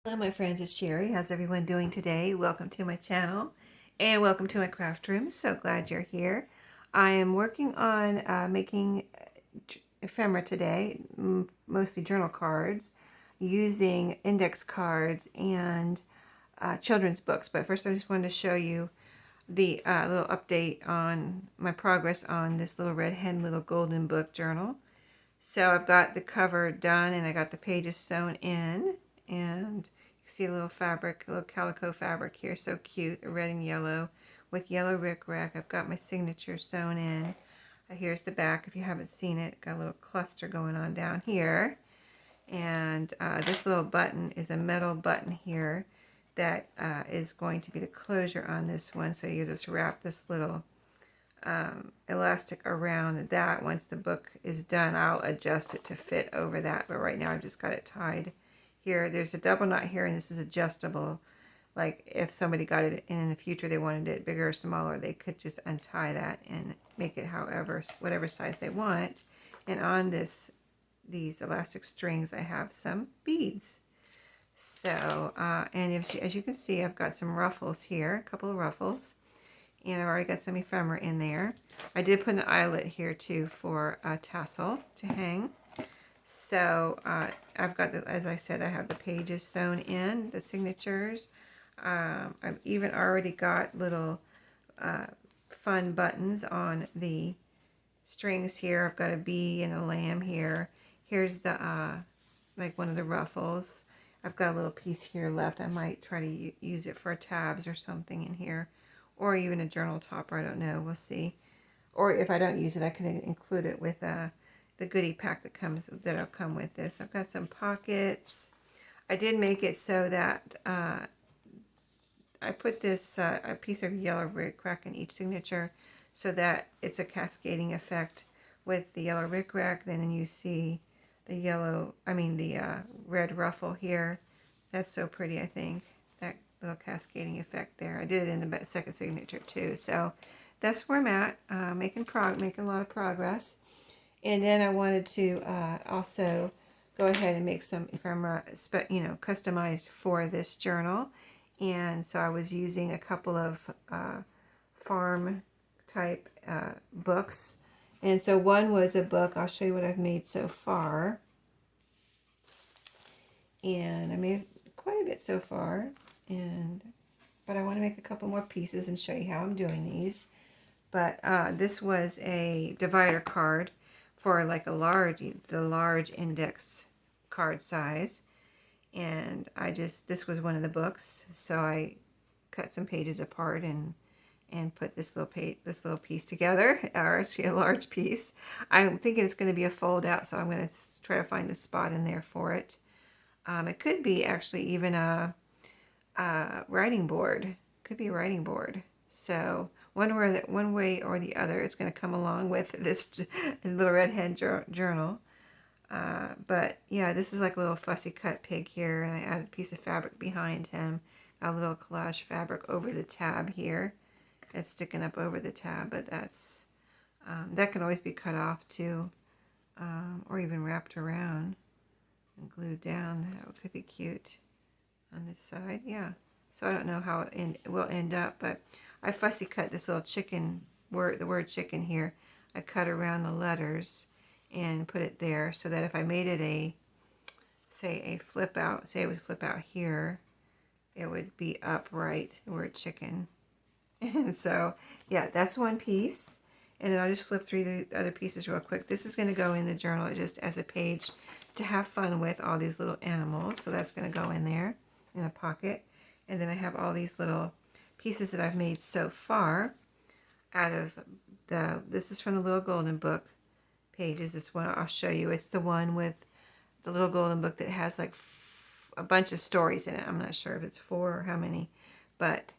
Hello my friends, it's Sheree. How's everyone doing today? Welcome to my channel and welcome to my craft room. So glad you're here. I am working on making ephemera today, mostly journal cards, using index cards and children's books. But first I just wanted to show you the little update on my progress on this little red hen little golden book journal. So I've got the cover done and I got the pages sewn in, and you can see a little fabric, a little calico fabric here, so cute, red and yellow with yellow rickrack. I've got my signature sewn in. Here's the back if you haven't seen it. Got a little cluster going on down here. And this little button is a metal button here that is going to be the closure on this one. So you just wrap this little elastic around that. Once the book is done, I'll adjust it to fit over that, but right now I've just got it tied here. There's a double knot here, and this is adjustable. Like if somebody got it in the future, they wanted it bigger or smaller, they could just untie that and make it whatever size they want. And on these elastic strings, I have some beads. So, and as you can see, I've got some ruffles here, a couple of ruffles. And I've already got some ephemera in there. I did put an eyelet here too for a tassel to hang. So I've got, as I said, I have the pages sewn in, the signatures. I've even already got little fun buttons on the strings here. I've got a bee and a lamb here. Here's the, like one of the ruffles. I've got a little piece here left. I might try to use it for tabs or something in here, or even a journal topper. I don't know. We'll see. Or if I don't use it, I can include it with the goodie pack that'll come with this. I've got some pockets. I did make it so that I put this a piece of yellow rickrack in each signature, so that it's a cascading effect with the yellow rickrack. Then you see the red ruffle here. That's so pretty, I think. That little cascading effect there. I did it in the second signature too. So that's where I'm at, making a lot of progress. And then I wanted to also go ahead and make some ephemera, customized for this journal. And so I was using a couple of farm type books. And so one was a book. I'll show you what I've made so far. And I made quite a bit so far, but I want to make a couple more pieces and show you how I'm doing these. But this was a divider card for like the large index card size, and this was one of the books, so I cut some pages apart and put this little piece together, or actually a large piece. I'm thinking it's going to be a fold out, so I'm going to try to find a spot in there for it. It could be actually even a writing board. Could be a writing board. So one way or the other, it's going to come along with this little redhead journal. But yeah, this is like a little fussy cut pig here, and I added a piece of fabric behind him. Got a little collage fabric over the tab here. It's sticking up over the tab, but that's that can always be cut off too, or even wrapped around and glued down. That could be cute on this side. Yeah. So I don't know how it will end up, but I fussy cut this little chicken word, the word chicken here. I cut around the letters and put it there, so that if I made it say it was flip out here, it would be upright, the word chicken. And so, yeah, that's one piece. And then I'll just flip through the other pieces real quick. This is going to go in the journal just as a page to have fun with all these little animals. So that's going to go in there in a pocket. And then I have all these little pieces that I've made so far out of this is from the Little Golden Book pages. This one I'll show you. It's the one with the Little Golden Book that has like a bunch of stories in it. I'm not sure if it's 4 or how many, but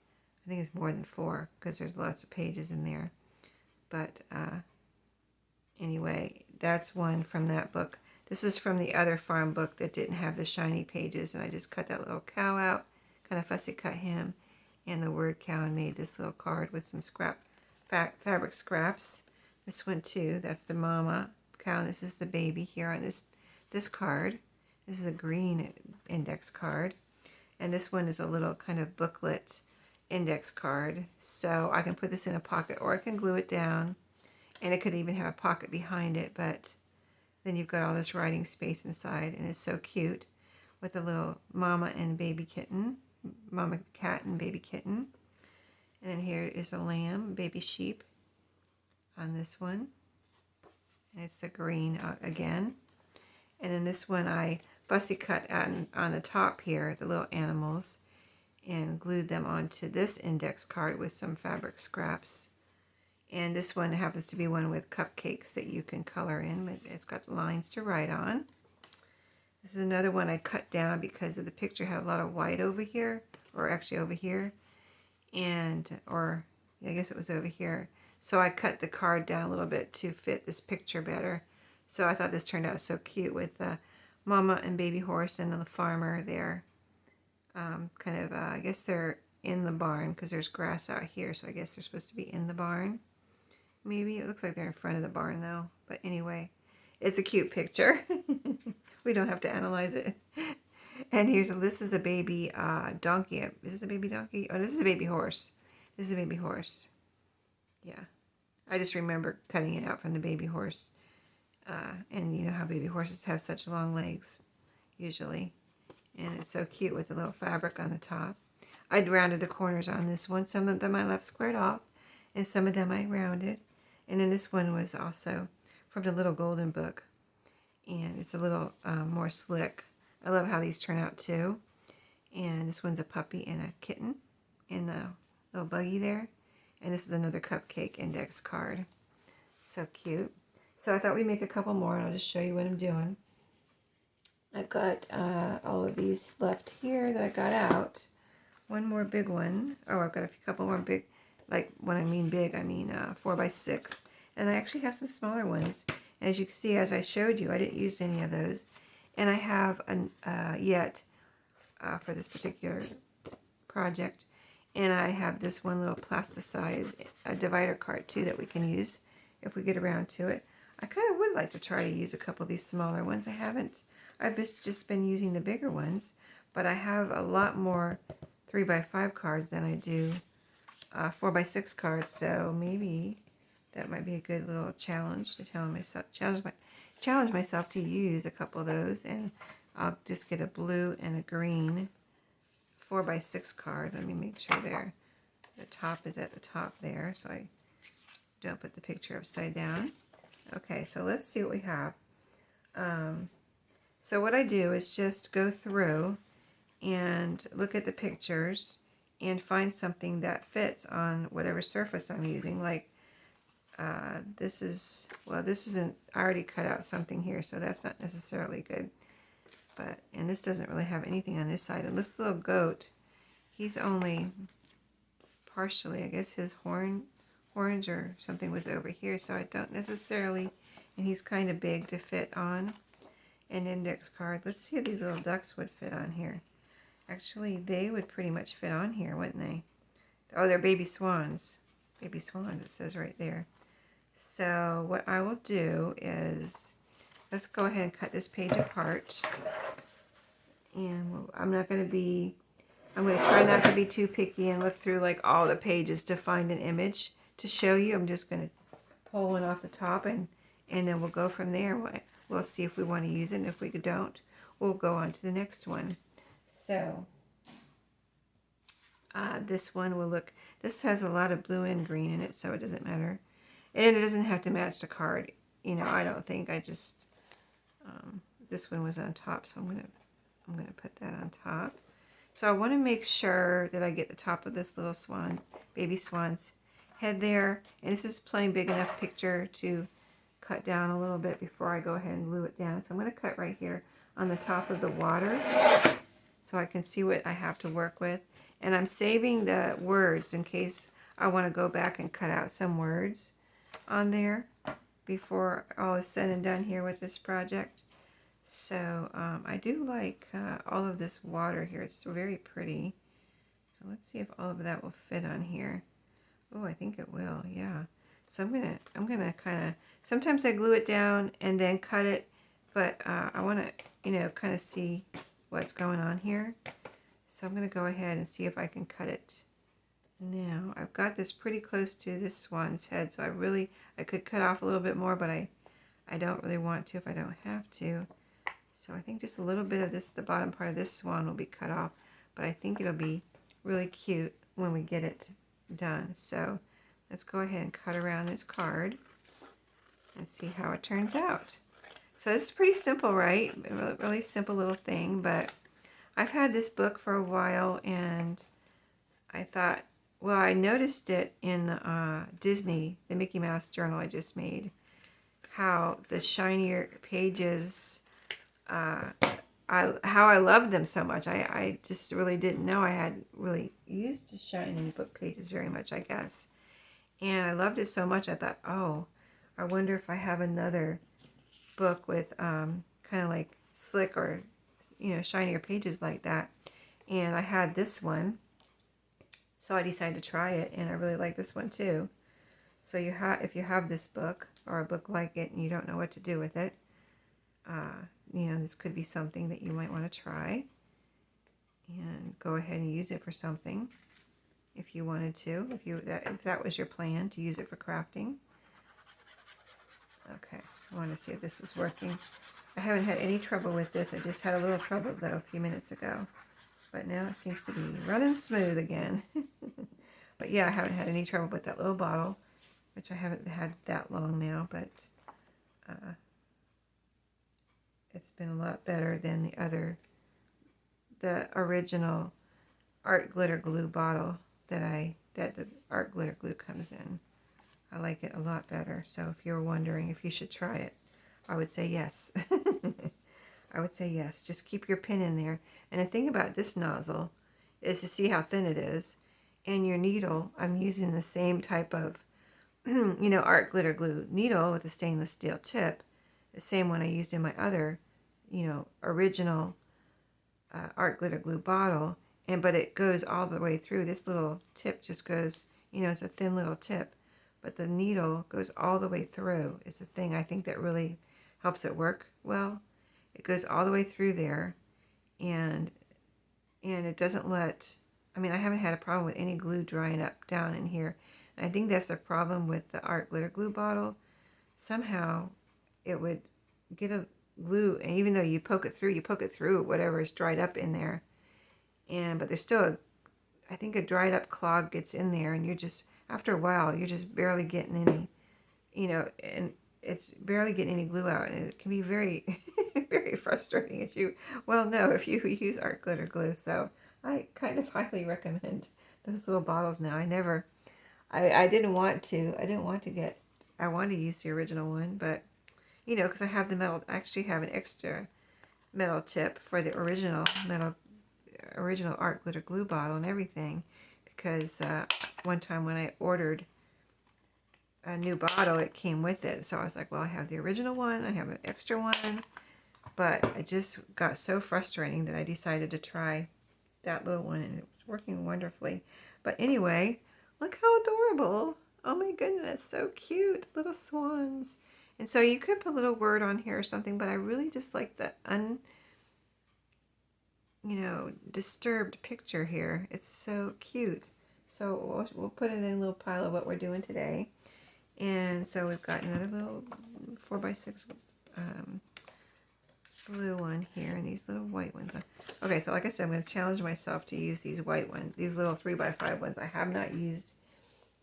I think it's more than 4 because there's lots of pages in there. But anyway, that's one from that book. This is from the other farm book that didn't have the shiny pages, and I just cut that little cow out, kind of fussy cut him and the word cow, and made this little card with some fabric scraps. This one too, that's the mama cow, and this is the baby here on this card. This is a green index card. And this one is a little kind of booklet index card. So I can put this in a pocket, or I can glue it down, and it could even have a pocket behind it, but then you've got all this writing space inside, and it's so cute with a little mama and baby kitten, mama cat and baby kitten. And then here is a lamb, baby sheep on this one. And it's a green again. And then this one I fussy cut on the top here, the little animals, and glued them onto this index card with some fabric scraps. And this one happens to be one with cupcakes that you can color in. It's got lines to write on. This is another one I cut down because of the picture had a lot of white over here, or actually over here. Or I guess it was over here. So I cut the card down a little bit to fit this picture better. So I thought this turned out so cute with the mama and baby horse and the farmer there. I guess they're in the barn because there's grass out here. So I guess they're supposed to be in the barn. Maybe. It looks like they're in front of the barn though. But anyway, it's a cute picture. We don't have to analyze it. And this is a baby donkey. Is this a baby donkey? Oh, this is a baby horse. This is a baby horse. Yeah. I just remember cutting it out from the baby horse. And you know how baby horses have such long legs, usually. And it's so cute with the little fabric on the top. I'd rounded the corners on this one. Some of them I left squared off, and some of them I rounded. And then this one was also from the Little Golden Book. And it's a little more slick. I love how these turn out too. And this one's a puppy and a kitten in the little buggy there. And this is another cupcake index card. So cute. So I thought we'd make a couple more, and I'll just show you what I'm doing. I've got all of these left here that I got out. One more big one. Oh, I've got a couple more big, like when I mean big, I mean 4x6. And I actually have some smaller ones. As you can see, as I showed you, I didn't use any of those. And I have yet for this particular project. And I have this one little plasticized divider card too that we can use if we get around to it. I kind of would like to try to use a couple of these smaller ones. I haven't. I've just been using the bigger ones, but I have a lot more 3x5 cards than I do 4x6 cards. So maybe that might be a good little challenge to challenge myself to use a couple of those, and I'll just get a blue and a green 4x6 card. Let me make sure the top is at the top there, so I don't put the picture upside down. Okay, so let's see what we have. So what I do is just go through and look at the pictures and find something that fits on whatever surface I'm using. Like this isn't, I already cut out something here, so that's not necessarily good. And this doesn't really have anything on this side. And this little goat, he's only partially, I guess his horns or something was over here, so I don't necessarily, and he's kind of big to fit on an index card. Let's see if these little ducks would fit on here. Actually, they would pretty much fit on here, wouldn't they? Oh, they're baby swans. Baby swans, it says right there. So what I will do is, let's go ahead and cut this page apart. And I'm going to try not to be too picky and look through like all the pages to find an image to show you. I'm just going to pull one off the top, and then we'll go from there. We'll see if we want to use it, and if we don't, we'll go on to the next one. So this one will look, this has a lot of blue and green in it, so it doesn't matter. And it doesn't have to match the card, I don't think. I just, this one was on top, so I'm going to put that on top. So I want to make sure that I get the top of this little swan, baby swan's head there. And this is plenty big enough picture to cut down a little bit before I go ahead and glue it down. So I'm going to cut right here on the top of the water so I can see what I have to work with. And I'm saving the words in case I want to go back and cut out some words on there before all is said and done here with this project. So I do like all of this water here. It's very pretty. So let's see if all of that will fit on here. Oh, I think it will. Yeah. So I'm gonna kind of, sometimes I glue it down and then cut it, but I want to kind of see what's going on here. So I'm going to go ahead and see if I can cut it now. I've got this pretty close to this swan's head, so I could cut off a little bit more, but I don't really want to if I don't have to. So I think just a little bit of this, the bottom part of this swan will be cut off, but I think it'll be really cute when we get it done. So let's go ahead and cut around this card and see how it turns out. So this is pretty simple, right? A really simple little thing, but I've had this book for a while, and I thought, well, I noticed it in the Disney, the Mickey Mouse journal I just made, how the shinier pages, how I loved them so much. I just really didn't know I had really used the shiny book pages very much, I guess. And I loved it so much, I thought, oh, I wonder if I have another book with kind of like slick or, shinier pages like that. And I had this one, so I decided to try it, and I really like this one too. So if you have this book or a book like it and you don't know what to do with it, this could be something that you might want to try, and go ahead and use it for something if you wanted to, if that was your plan to use it for crafting. Okay, I want to see if this is working. I haven't had any trouble with this. I just had a little trouble though a few minutes ago, but now it seems to be running smooth again. But yeah, I haven't had any trouble with that little bottle, which I haven't had that long now, but it's been a lot better than the original art glitter glue bottle that the art glitter glue comes in. I like it a lot better. So if you're wondering if you should try it, I would say yes. I would say yes. Just keep your pin in there. And the thing about this nozzle is to see how thin it is. And your needle, I'm using the same type of, art glitter glue needle with a stainless steel tip. The same one I used in my other, original art glitter glue bottle. But it goes all the way through. This little tip just goes, it's a thin little tip. But the needle goes all the way through. It's the thing I think that really helps it work well. It goes all the way through there, and it doesn't let, I haven't had a problem with any glue drying up down in here. And I think that's the problem with the art glitter glue bottle. Somehow it would get a glue, and even though you poke it through whatever is dried up in there. But there's still I think a dried up clog gets in there, and after a while, you're just barely getting any, and it's barely getting any glue out, and it can be very, very frustrating if you use art glitter glue. So I kind of highly recommend those little bottles now. I didn't want to I wanted to use the original one, but, because I have I actually have an extra metal tip for the original art glitter glue bottle and everything, because one time when I ordered a new bottle, it came with it. So I was like, well, I have the original one, I have an extra one, but it just got so frustrating that I decided to try that little one, and it was working wonderfully. But anyway, look how adorable. Oh my goodness, so cute, little swans. And so you could put a little word on here or something, but I really just like the disturbed picture here. It's so cute. So we'll put it in a little pile of what we're doing today. And so we've got another little 4x6 blue one here, and these little white ones. Okay, so like I said, I'm going to challenge myself to use these white ones, these little 3x5 ones. I have not used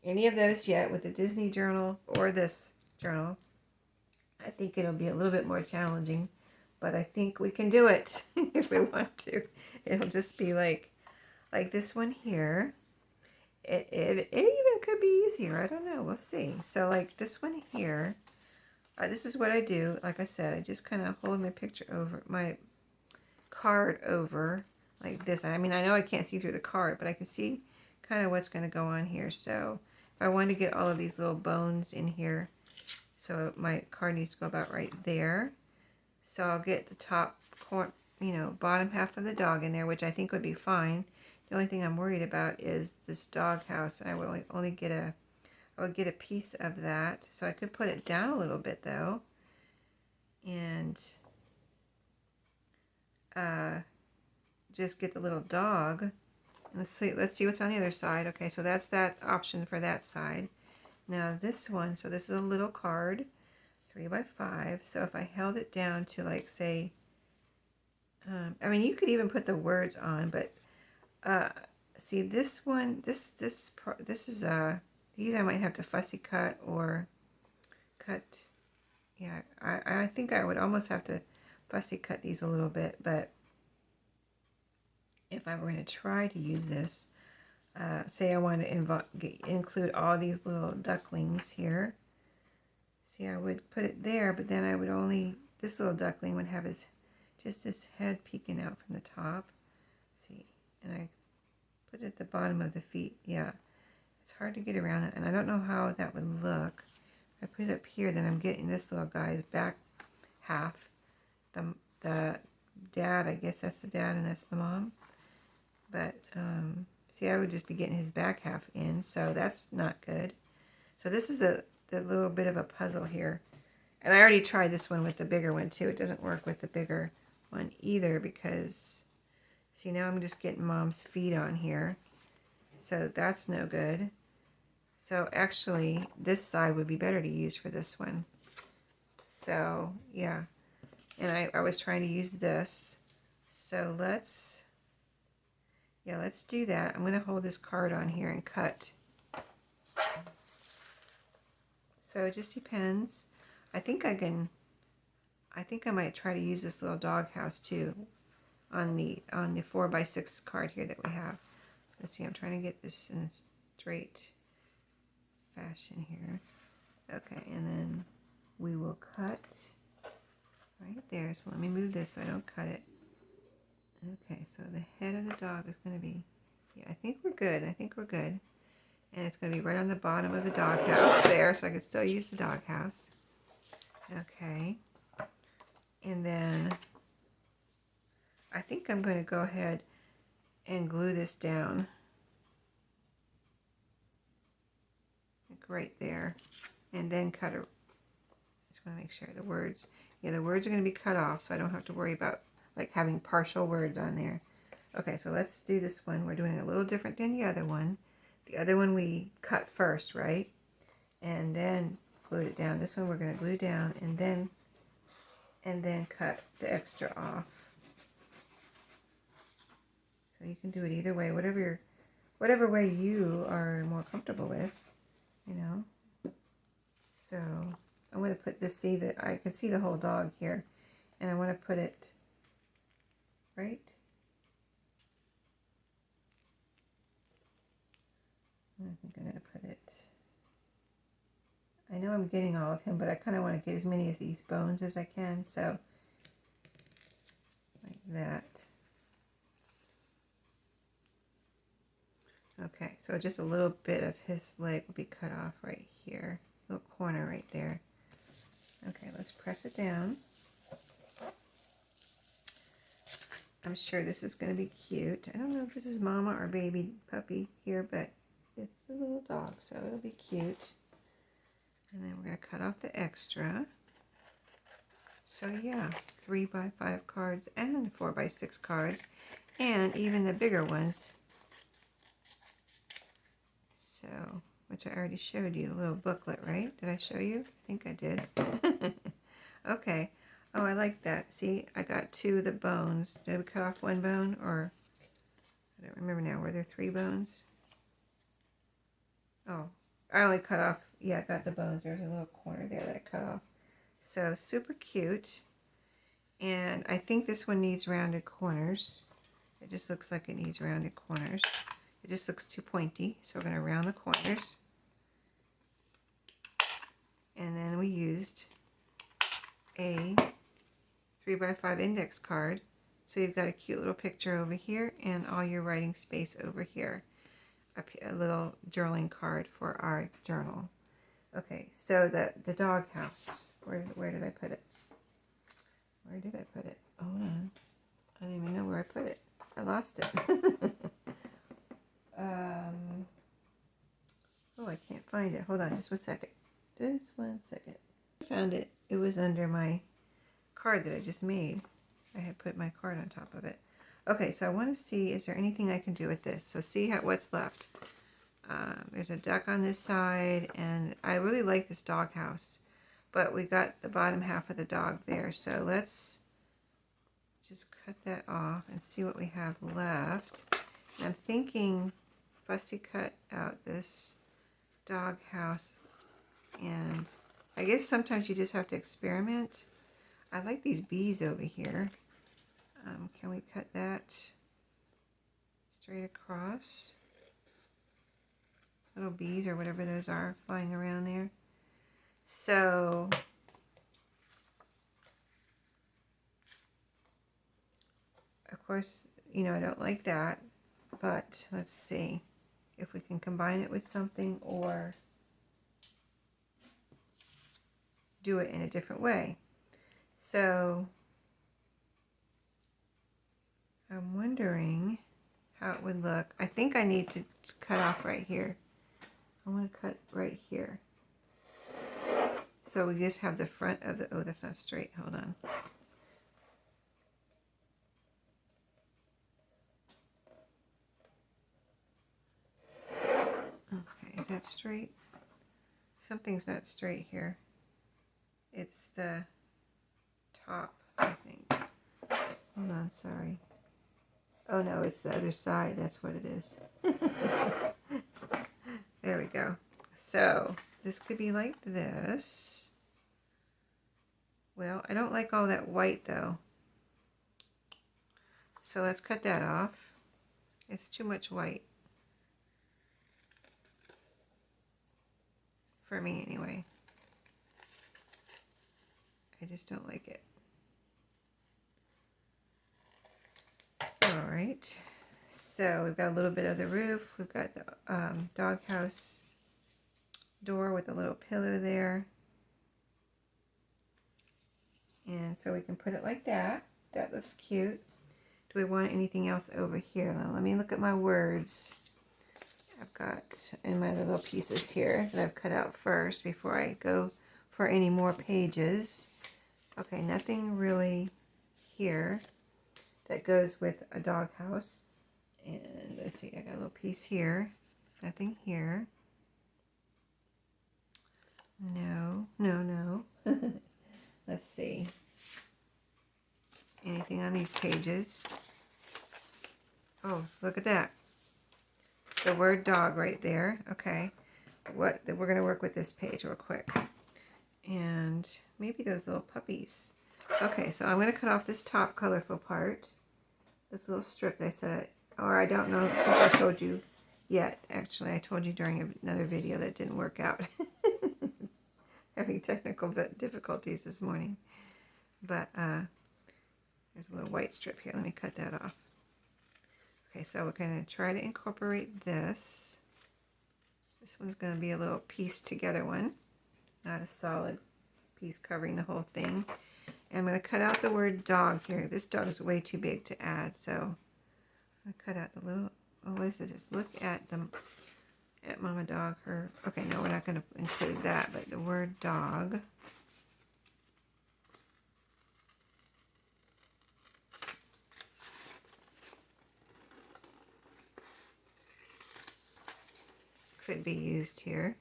any of those yet with the Disney journal or this journal. I think it'll be a little bit more challenging, but I think we can do it if we want to. It'll just be like this one here. It even could be easier. I don't know. We'll see. So like this one here, this is what I do. Like I said, I just kind of hold my card over like this. I know I can't see through the card, but I can see kind of what's going to go on here. So if I want to get all of these little bones in here, so my card needs to go about right there. So I'll get the top corner, bottom half of the dog in there, which I think would be fine. The only thing I'm worried about is this dog house, and I would only get a piece of that. So I could put it down a little bit though, and just get the little dog. Let's see what's on the other side. Okay, so that's that option for that side. Now this one, so this is a little card, 3 by 5. So if I held it down to, like, say, I mean, you could even put the words on, but see this one, this is these I might have to fussy cut or cut. Yeah, I think I would almost have to fussy cut these a little bit, but if I were going to try to use this, say I want to include all these little ducklings here. See, I would put it there, but then I would only, this little duckling would have just his head peeking out from the top. See, and I put it at the bottom of the feet. Yeah, it's hard to get around it, and I don't know how that would look. If I put it up here, then I'm getting this little guy's back half. The dad, I guess that's the dad and that's the mom. But, see, I would just be getting his back half in, so that's not good. So this is a little bit of a puzzle here. And I already tried this one with the bigger one, too. It doesn't work with the bigger one either because, see, now I'm just getting mom's feet on here. So that's no good. So actually, this side would be better to use for this one. So, yeah. And I was trying to use this. So let's do that. I'm going to hold this card on here and cut. So it just depends. I think I might try to use this little doghouse too on the 4 by 6 card here that we have. Let's see, I'm trying to get this in a straight fashion here. Okay, and then we will cut right there. So let me move this so I don't cut it. Okay, so the head of the dog is going to be, yeah, I think we're good. I think we're good. And it's going to be right on the bottom of the doghouse there, so I can still use the doghouse. Okay. And then I think I'm going to go ahead and glue this down. Like right there. And then cut it. Just want to make sure the words, yeah, the words are going to be cut off, so I don't have to worry about like having partial words on there. Okay, so let's do this one. We're doing it a little different than the other one. The other one we cut first, right? And then glued it down. This one we're going to glue down and then cut the extra off. So you can do it either way, whatever way you are more comfortable with, you know. So I'm going to put this, see that I can see the whole dog here, and I want to put it right. I think I'm going to put it, I know I'm getting all of him, but I kind of want to get as many of these bones as I can, so like that. Okay, so just a little bit of his leg will be cut off right here, little corner right there. Okay, let's press it down. I'm sure this is going to be cute. I don't know if this is mama or baby puppy here, but it's a little dog, so it'll be cute. And then we're going to cut off the extra. So yeah, 3 by 5 cards and 4 by 6 cards, and even the bigger ones. So, which I already showed you, the little booklet, right? Did I show you? I think I did. Okay. Oh, I like that. See, I got 2 of the bones. Did we cut off 1 bone, or I don't remember now. Were there 3 bones? Oh, I only cut off, yeah, I got the bones. There's a little corner there that I cut off. So super cute. And I think this one needs rounded corners. It just looks like it needs rounded corners. It just looks too pointy, so we're going to round the corners. And then we used a 3 by 5 index card. So you've got a cute little picture over here and all your writing space over here. A little journaling card for our journal. Okay, so the dog house. Where did I put it? Where did I put it? Hold on. I don't even know where I put it. I lost it. Oh, I can't find it. Hold on, just 1 second. Just 1 second. I found it. It was under my card that I just made. I had put my card on top of it. Okay, so I want to see, is there anything I can do with this? So see what's left. There's a duck on this side, and I really like this doghouse, but we got the bottom half of the dog there. So let's just cut that off and see what we have left. And I'm thinking fussy cut out this doghouse, and I guess sometimes you just have to experiment. I like these bees over here. Can we cut that straight across? Little bees or whatever those are flying around there. So of course, you know, I don't like that, but let's see if we can combine it with something or do it in a different way. So I'm wondering how it would look. I think I need to cut off right here. I want to cut right here. So we just have the front of the, oh, that's not straight. Hold on. Okay, is that straight? Something's not straight here. It's the top, I think. Hold on, sorry. Oh no, it's the other side. That's what it is. There we go. So this could be like this. Well, I don't like all that white though. So let's cut that off. It's too much white. For me anyway. I just don't like it. Alright. So we've got a little bit of the roof. We've got the doghouse door with a little pillow there. And so we can put it like that. That looks cute. Do we want anything else over here? Now, let me look at my words. I've got in my little pieces here that I've cut out first before I go for any more pages. Okay, nothing really here that goes with a doghouse. And let's see, I got a little piece here. Nothing here. No, no, no. Let's see. Anything on these pages? Oh, look at that. The word dog right there. Okay. We're going to work with this page real quick. And maybe those little puppies. Okay, so I'm going to cut off this top colorful part. This little strip that I said, or I don't know if I told you yet. Actually, I told you during another video that didn't work out. Having technical difficulties this morning. But there's a little white strip here. Let me cut that off. Okay, so we're going to try to incorporate this. This one's going to be a little pieced together one, not a solid piece covering the whole thing. And I'm going to cut out the word dog here. This dog is way too big to add, so I'm going to cut out the little, oh, what is this? Look at them, at Mama Dog, her, okay, no, we're not going to include that, but the word dog. Could be used here.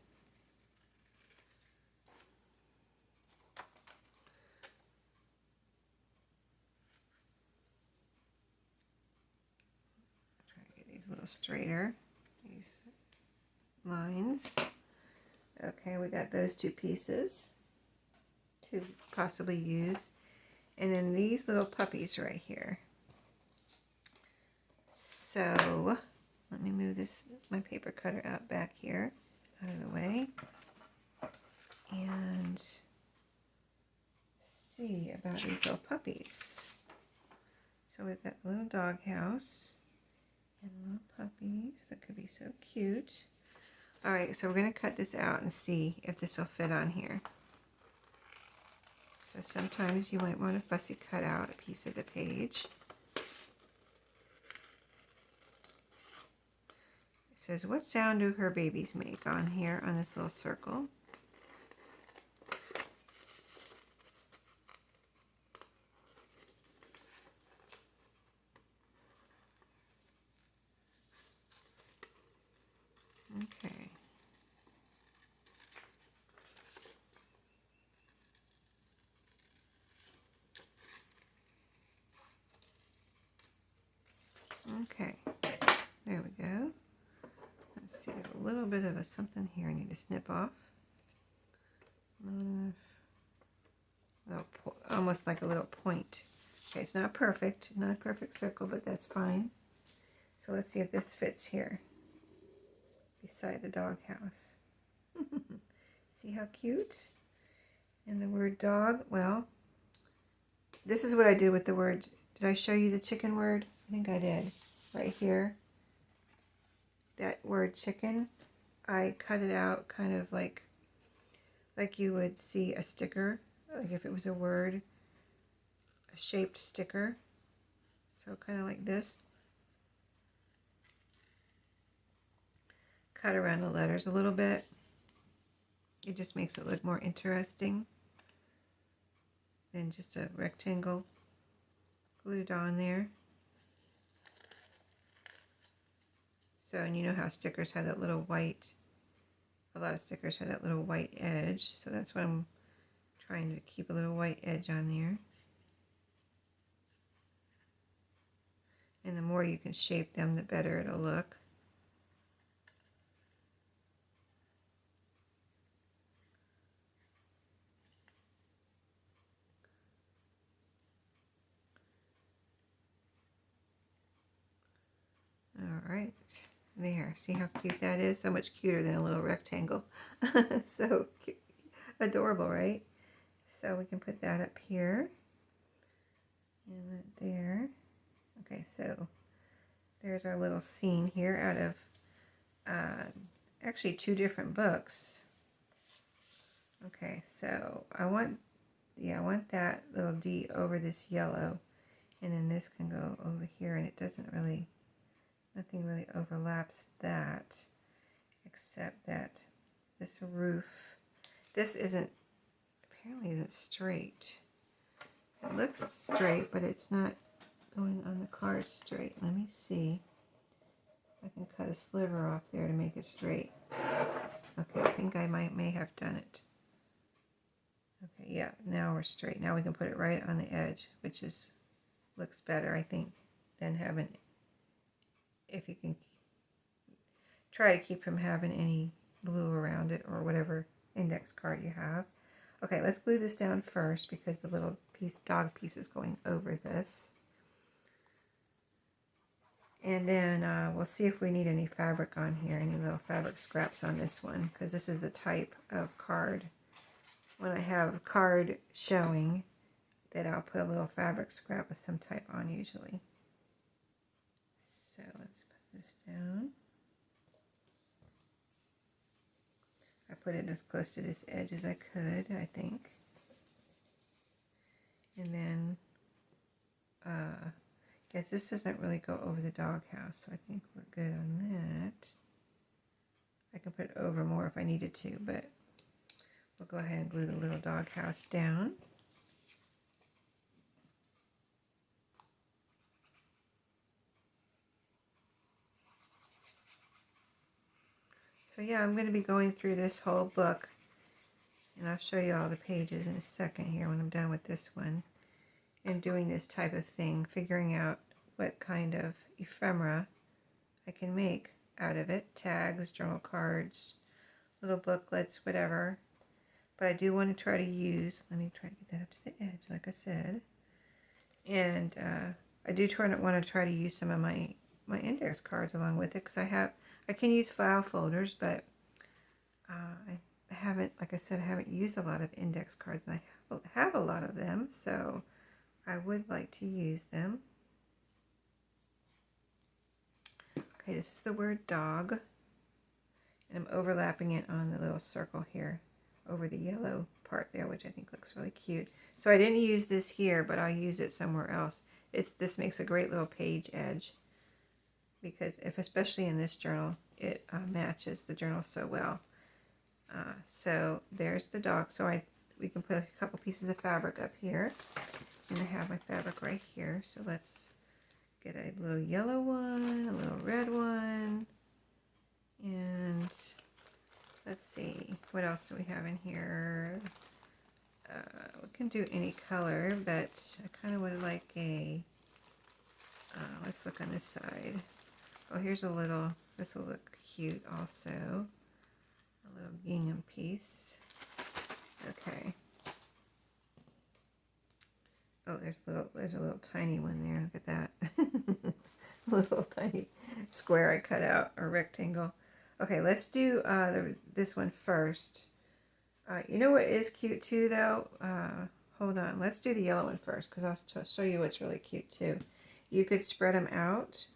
Try to get these a little straighter, these lines. Okay, we got those two pieces to possibly use. And then these little puppies right here. So let me move this, my paper cutter out back here, out of the way. And see about these little puppies. So we've got the little doghouse and little puppies that could be so cute. All right, so we're going to cut this out and see if this will fit on here. So sometimes you might want to fussy cut out a piece of the page. It says, what sound do her babies make on here on this little circle? see, there's a little bit of a something here I need to snip off. Almost like a little point. Okay, it's not perfect, not a perfect circle, but that's fine. So let's see if this fits here beside the doghouse. See how cute? And the word dog, well, this is what I do with the word. Did I show you the chicken word? I think I did. Right here. That word chicken, I cut it out kind of like you would see a sticker, like if it was a word, a shaped sticker. So kind of like this. Cut around the letters a little bit. It just makes it look more interesting than just a rectangle glued on there. So, and you know how stickers have that little white, a lot of stickers have that little white edge. So that's what I'm trying to keep, a little white edge on there. And the more you can shape them, the better it'll look. All right, there. See how cute that is? So much cuter than a little rectangle. So cute. Adorable, right? So we can put that up here. And that there. Okay, so there's our little scene here out of actually 2 different books. Okay, so I want that little D over this yellow, and then this can go over here, and it doesn't really, nothing really overlaps that, except that this roof, this apparently isn't straight. It looks straight, but it's not going on the card straight. Let me see. I can cut a sliver off there to make it straight. Okay, I think I may have done it. Okay, yeah, now we're straight. Now we can put it right on the edge, which looks better, I think, than having, if you can try to keep from having any blue around it or whatever index card you have. Okay, let's glue this down first because the little dog piece is going over this. And then we'll see if we need any fabric on here, any little fabric scraps on this one, because this is the type of card. When I have card showing, that I'll put a little fabric scrap of some type on usually. So let's put this down. I put it as close to this edge as I could, I think. And then, yes, this doesn't really go over the doghouse, so I think we're good on that. I can put it over more if I needed to, but we'll go ahead and glue the little doghouse down. So yeah, I'm going to be going through this whole book, and I'll show you all the pages in a second here when I'm done with this one, and doing this type of thing, figuring out what kind of ephemera I can make out of it, tags, journal cards, little booklets, whatever. But I do want to try to use, let me try to get that up to the edge, like I said, and I do want to try to use some of my index cards along with it, because I can use file folders, but I haven't, like I said, I haven't used a lot of index cards, and I have a lot of them, so I would like to use them. Okay, this is the word dog, and I'm overlapping it on the little circle here over the yellow part there, which I think looks really cute. So I didn't use this here, but I'll use it somewhere else. This makes a great little page edge, because especially in this journal, it matches the journal so well. So there's the dog. So we can put a couple pieces of fabric up here, and I have my fabric right here. So let's get a little yellow one, a little red one, and let's see, what else do we have in here? We can do any color, but I kind of would like a, let's look on this side. Oh, here's a little, this will look cute also. A little gingham piece. Okay. Oh, there's a little tiny one there. Look at that. A little tiny square I cut out, or rectangle. Okay, let's do this one first. You know what is cute too, though? Hold on. Let's do the yellow one first, because I'll show you what's really cute too. You could spread them out,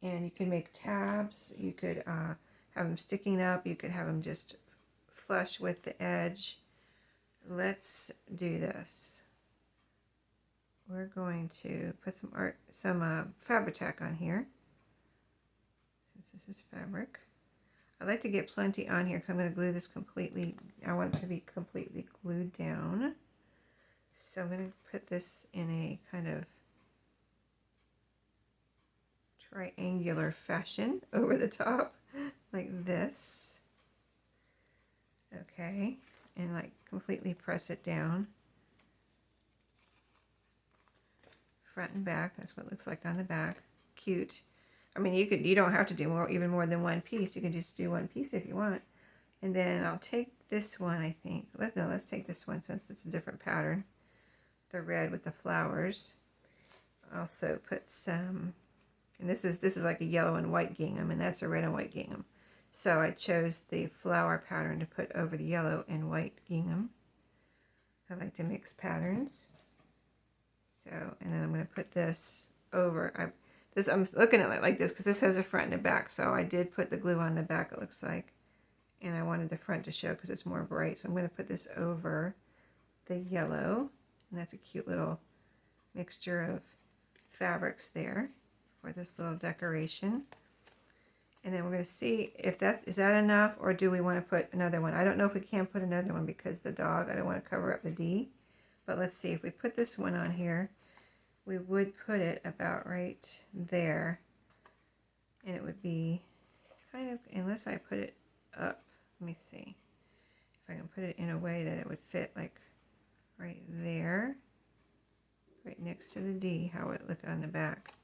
and you can make tabs. You could have them sticking up. You could have them just flush with the edge. Let's do this. We're going to put some Fabri-Tac on here, since this is fabric. I like to get plenty on here because I'm going to glue this completely. I want it to be completely glued down. So I'm going to put this in a kind of triangular fashion over the top, like this. Okay, and like completely press it down. Front and back, that's what it looks like on the back. Cute. I mean, you don't have to do even more than one piece. You can just do one piece if you want. And then I'll take this one, I think. Let's take this one since it's a different pattern. The red with the flowers. Also put some, and this is like a yellow and white gingham, and that's a red and white gingham. So I chose the flower pattern to put over the yellow and white gingham. I like to mix patterns. So, and then I'm going to put this over. I'm looking at it like this because this has a front and a back. So I did put the glue on the back, it looks like. And I wanted the front to show because it's more bright. So I'm going to put this over the yellow. And that's a cute little mixture of fabrics there for this little decoration. And then we're going to see if is that enough, or do we want to put another one? I don't know if we can put another one because the dog, I don't want to cover up the D. But let's see, if we put this one on here, we would put it about right there. And it would be kind of, unless I put it up, let me see. If I can put it in a way that it would fit like right there, right next to the D, how it would look on the back.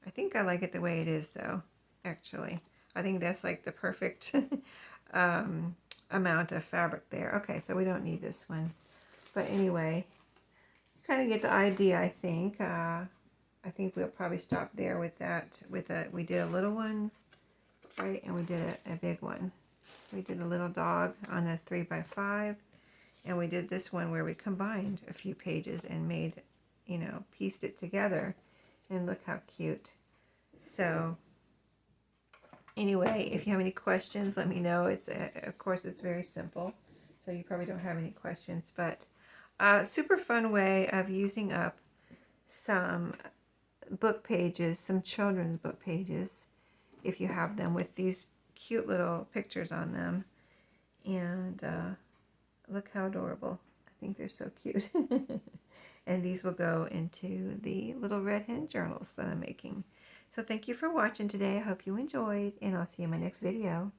I think I like it the way it is though, actually. I think that's like the perfect amount of fabric there. Okay, so we don't need this one. But anyway, you kind of get the idea, I think. I think we'll probably stop there with that. We did a little one, right? And we did a big one. We did a little dog on a 3x5. And we did this one where we combined a few pages and made, pieced it together. And look how cute. So anyway, if you have any questions, let me know. Of course, it's very simple. So you probably don't have any questions, but super fun way of using up some book pages, some children's book pages, if you have them, with these cute little pictures on them. And look how adorable. I think they're so cute. And these will go into the little red hen journals that I'm making. So thank you for watching today. I hope you enjoyed, and I'll see you in my next video.